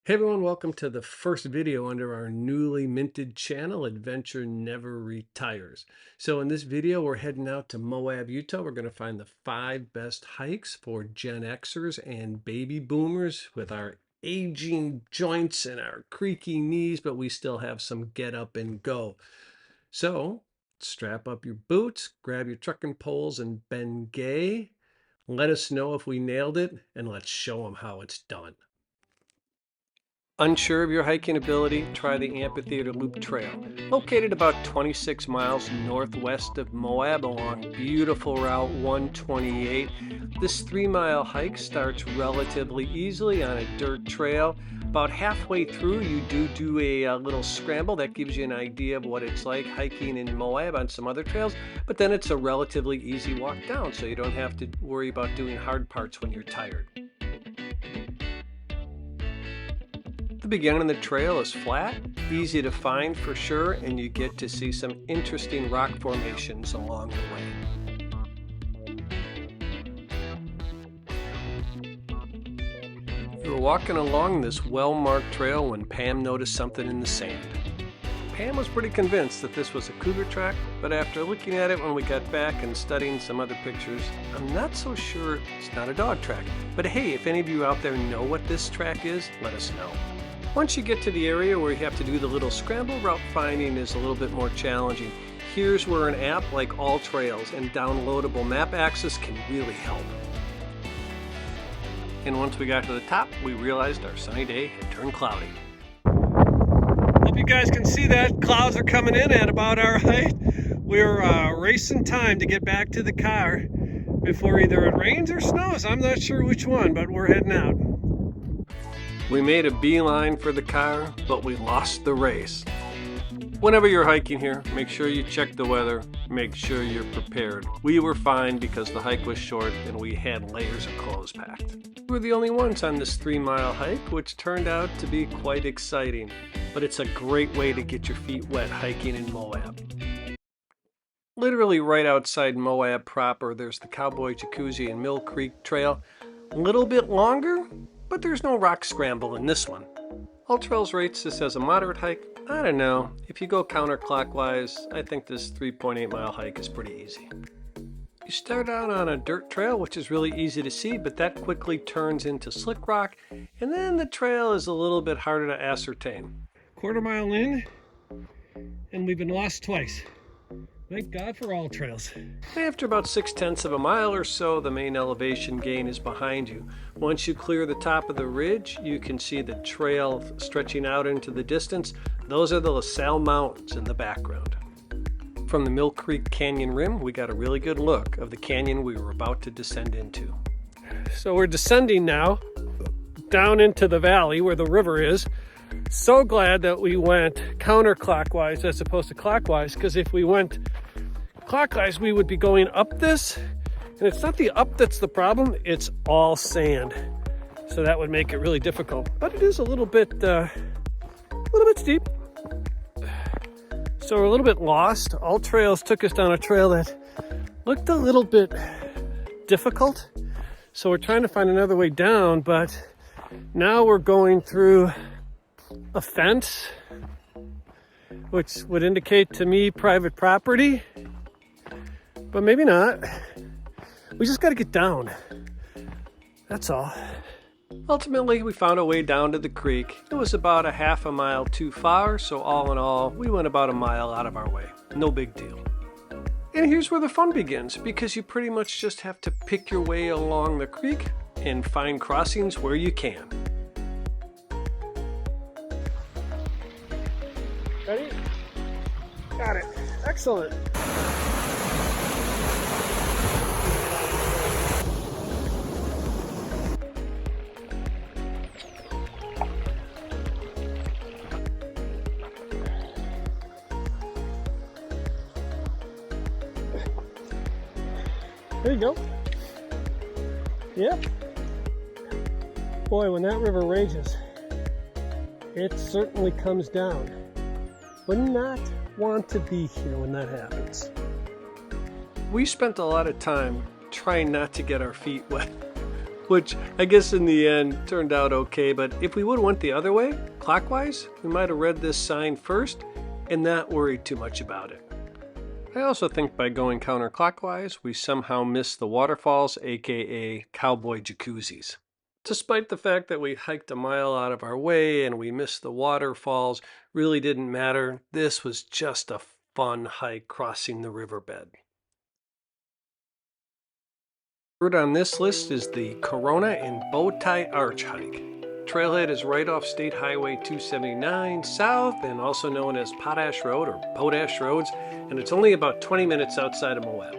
Hey everyone, welcome to the first video under our newly minted channel, Adventure Never Retires. So in this video, we're heading out to Moab, Utah. We're going to find the 5 best hikes for Gen Xers and baby boomers with our aging joints and our creaky knees, but we still have some get up and go. So strap up your boots, grab your trucking poles and Bengay. Let us know if we nailed it, and let's show them how it's done. Unsure of your hiking ability? Try the Amphitheater Loop Trail. Located about 26 miles northwest of Moab along beautiful Route 128, this 3-mile hike starts relatively easily on a dirt trail. About halfway through, you do a little scramble that gives you an idea of what it's like hiking in Moab on some other trails, but then it's a relatively easy walk down, so you don't have to worry about doing hard parts when you're tired. The beginning of the trail is flat, easy to find for sure, and you get to see some interesting rock formations along the way. You were walking along this well-marked trail when Pam noticed something in the sand. Pam was pretty convinced that this was a cougar track, but after looking at it when we got back and studying some other pictures, I'm not so sure it's not a dog track. But hey, if any of you out there know what this track is, let us know. Once you get to the area where you have to do the little scramble, route finding is a little bit more challenging. Here's where an app like All Trails and downloadable map access can really help. And once we got to the top, we realized our sunny day had turned cloudy. Hope you guys can see that. Clouds are coming in at about our height. We're racing time to get back to the car before either it rains or snows. I'm not sure which one, but we're heading out. We made a beeline for the car, but we lost the race. Whenever you're hiking here, make sure you check the weather, make sure you're prepared. We were fine because the hike was short and we had layers of clothes packed. We were the only ones on this 3-mile hike, which turned out to be quite exciting, but it's a great way to get your feet wet hiking in Moab. Literally right outside Moab proper, there's the Cowboy, Jacuzzi, and Mill Creek Trail. A little bit longer, but there's no rock scramble in this one. All Trails rates this as a moderate hike. I don't know. If you go counterclockwise, I think this 3.8-mile hike is pretty easy. You start out on a dirt trail, which is really easy to see, but that quickly turns into slick rock, and then the trail is a little bit harder to ascertain. Quarter mile in, and we've been lost twice. Thank God for All Trails. After about 6/10 of a mile or so, the main elevation gain is behind you. Once you clear the top of the ridge, you can see the trail stretching out into the distance. Those are the LaSalle Mountains in the background. From the Mill Creek Canyon rim, we got a really good look of the canyon we were about to descend into. So we're descending now down into the valley where the river is. So glad that we went counterclockwise as opposed to clockwise, because if we went clockwise, we would be going up this, and it's not the up that's the problem, it's all sand. So that would make it really difficult, but it is a little bit steep. So we're a little bit lost. All Trails took us down a trail that looked a little bit difficult. So we're trying to find another way down, but now we're going through a fence, which would indicate to me private property, but maybe not. We just got to get down. That's all. Ultimately, we found a way down to the creek. It was about a half a mile too far, so all in all, we went about a mile out of our way. No big deal. And here's where the fun begins, because you pretty much just have to pick your way along the creek and find crossings where you can. Ready? Got it. Excellent. There you go. Yep. Boy, when that river rages, it certainly comes down. Would not want to be here when that happens. We spent a lot of time trying not to get our feet wet. which I guess in the end turned out okay. But if we would have went the other way, clockwise, we might have read this sign first and not worried too much about it. I also think by going counterclockwise, we somehow missed the waterfalls, aka Cowboy Jacuzzis. Despite the fact that we hiked a mile out of our way and we missed the waterfalls, really didn't matter. This was just a fun hike crossing the riverbed. Third on this list is the Corona and Bowtie Arch hike. Trailhead is right off State Highway 279 South, and also known as Potash Road or Potash Roads, and it's only about 20 minutes outside of Moab.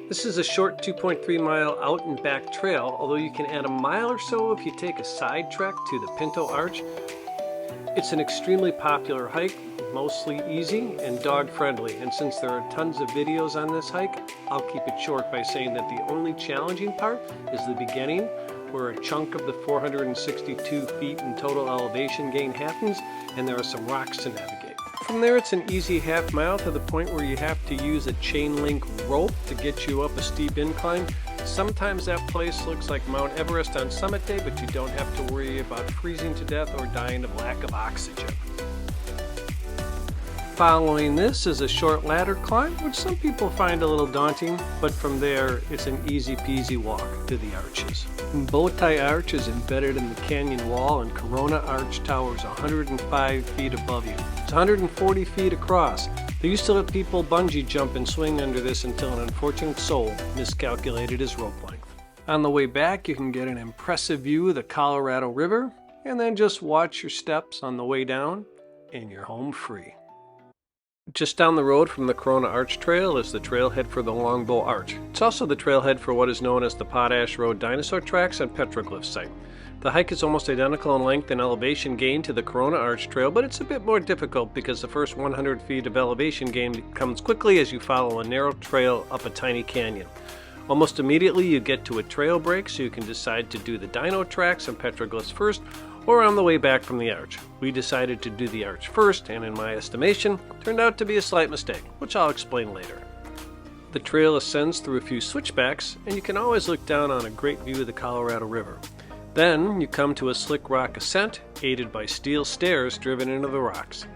This is a short 2.3 mile out and back trail, although you can add a mile or so if you take a side trek to the Pinto Arch. It's an extremely popular hike, mostly easy and dog friendly, and since there are tons of videos on this hike, I'll keep it short by saying that the only challenging part is the beginning, where a chunk of the 462 feet in total elevation gain happens, and there are some rocks to navigate. From there, it's an easy half mile to the point where you have to use a chain link rope to get you up a steep incline. Sometimes that place looks like Mount Everest on summit day, but you don't have to worry about freezing to death or dying of lack of oxygen. Following this is a short ladder climb, which some people find a little daunting, but from there it's an easy peasy walk to the arches. Bowtie Arch is embedded in the canyon wall, and Corona Arch towers 105 feet above you. It's 140 feet across. They used to let people bungee jump and swing under this until an unfortunate soul miscalculated his rope length. On the way back, you can get an impressive view of the Colorado River, and then just watch your steps on the way down, and you're home free. Just down the road from the Corona Arch Trail is the trailhead for the Longbow Arch. It's also the trailhead for what is known as the Potash Road Dinosaur Tracks and Petroglyph site. The hike is almost identical in length and elevation gain to the Corona Arch Trail, but it's a bit more difficult because the first 100 feet of elevation gain comes quickly as you follow a narrow trail up a tiny canyon. Almost immediately you get to a trail break, so you can decide to do the Dino Tracks and Petroglyphs first, or on the way back from the arch. We decided to do the arch first, and in my estimation, turned out to be a slight mistake, which I'll explain later. The trail ascends through a few switchbacks, and you can always look down on a great view of the Colorado River. Then you come to a slick rock ascent, aided by steel stairs driven into the rocks.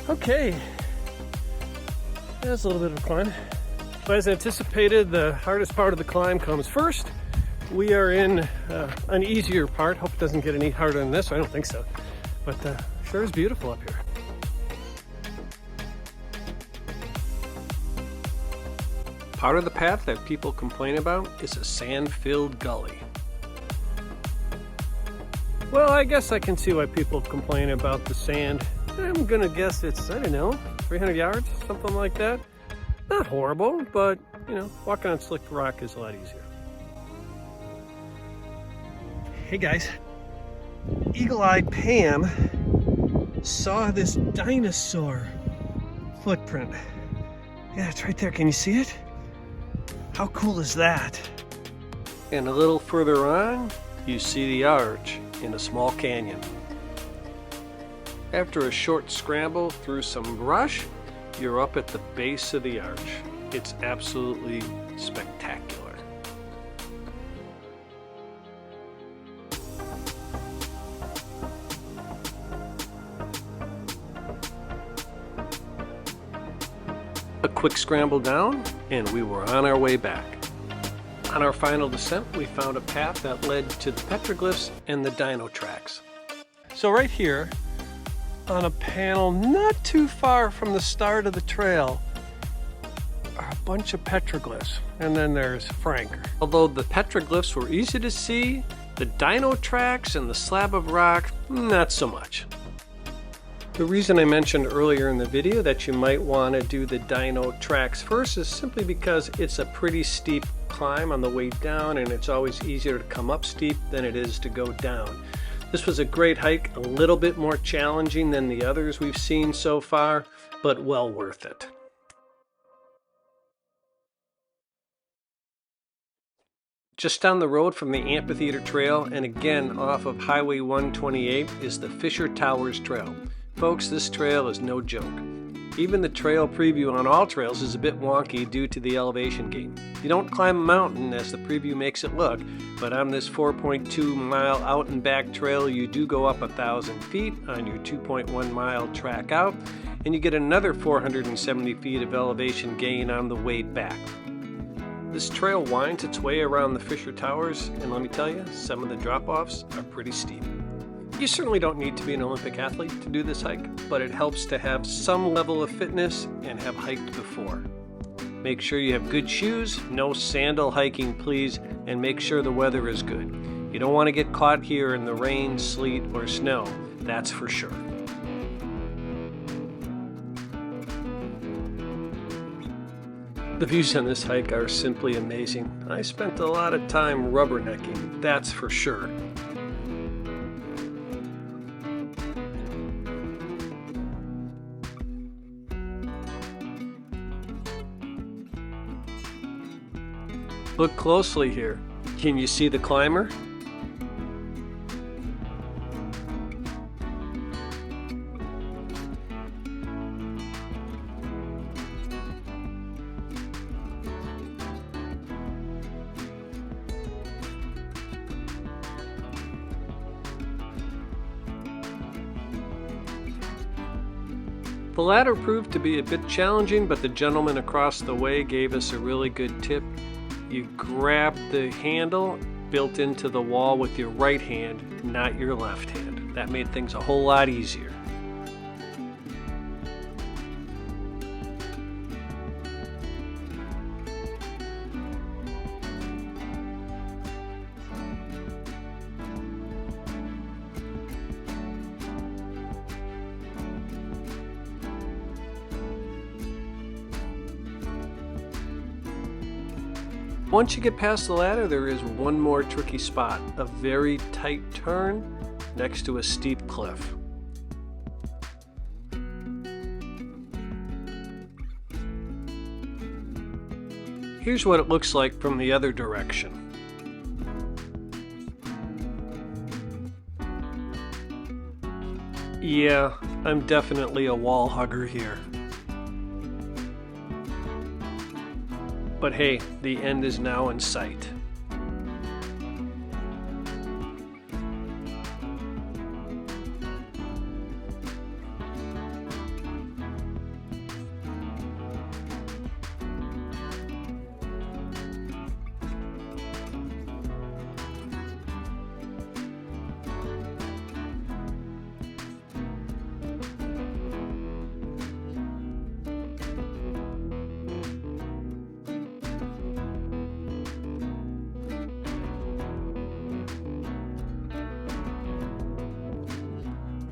Okay. That's a little bit of a climb. As anticipated, the hardest part of the climb comes first. We are in an easier part. Hope it doesn't get any harder than this. I don't think so. But sure is beautiful up here. Part of the path that people complain about is a sand-filled gully. Well, I guess I can see why people complain about the sand. I'm gonna guess it's, I don't know, 300 yards, something like that. Not horrible, but, you know, walking on slick rock is a lot easier. Hey guys, Eagle-eyed Pam saw this dinosaur footprint. Yeah, it's right there. Can you see it? How cool is that? And a little further on, you see the arch in a small canyon. After a short scramble through some brush, you're up at the base of the arch. It's absolutely spectacular. A quick scramble down, and we were on our way back. On our final descent, we found a path that led to the petroglyphs and the dino tracks. So right here, on a panel not too far from the start of the trail, are a bunch of petroglyphs, and then there's Frank. Although the petroglyphs were easy to see, the dino tracks and the slab of rock, not so much. The reason I mentioned earlier in the video that you might want to do the dino tracks first is simply because it's a pretty steep climb on the way down, and it's always easier to come up steep than it is to go down. This was a great hike, a little bit more challenging than the others we've seen so far, but well worth it. Just down the road from the Amphitheater Trail, and again off of Highway 128, is the Fisher Towers Trail. folks, this trail is no joke. Even the trail preview on all trails is a bit wonky due to the elevation gain. You don't climb a mountain as the preview makes it look, but on this 4.2 mile out and back trail you do go up 1,000 feet on your 2.1 mile track out, and you get another 470 feet of elevation gain on the way back. This trail winds its way around the Fisher Towers, and let me tell you, some of the drop-offs are pretty steep. You certainly don't need to be an Olympic athlete to do this hike, but it helps to have some level of fitness and have hiked before. Make sure you have good shoes, no sandal hiking please, and make sure the weather is good. You don't want to get caught here in the rain, sleet, or snow, that's for sure. The views on this hike are simply amazing. I spent a lot of time rubbernecking, that's for sure. Look closely here. Can you see the climber? The ladder proved to be a bit challenging, but the gentleman across the way gave us a really good tip. You grab the handle built into the wall with your right hand, not your left hand. That made things a whole lot easier. Once you get past the ladder, there is one more tricky spot, a very tight turn next to a steep cliff. Here's what it looks like from the other direction. Yeah, I'm definitely a wall hugger here. But hey, the end is now in sight.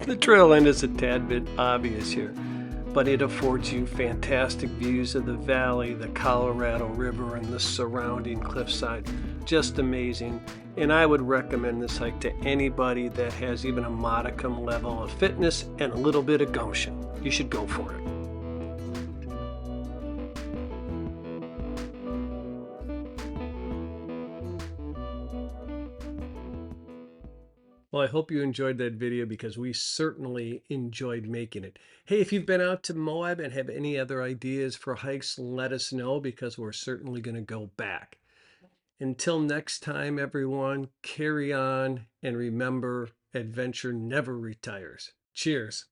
The trail end is a tad bit obvious here, but it affords you fantastic views of the valley, the Colorado River, and the surrounding cliffside. Just amazing, and I would recommend this hike to anybody that has even a modicum level of fitness and a little bit of gumption. You should go for it. Well, I hope you enjoyed that video because we certainly enjoyed making it. Hey, if you've been out to Moab and have any other ideas for hikes, let us know because we're certainly going to go back. Until next time, everyone, carry on and remember, adventure never retires. Cheers.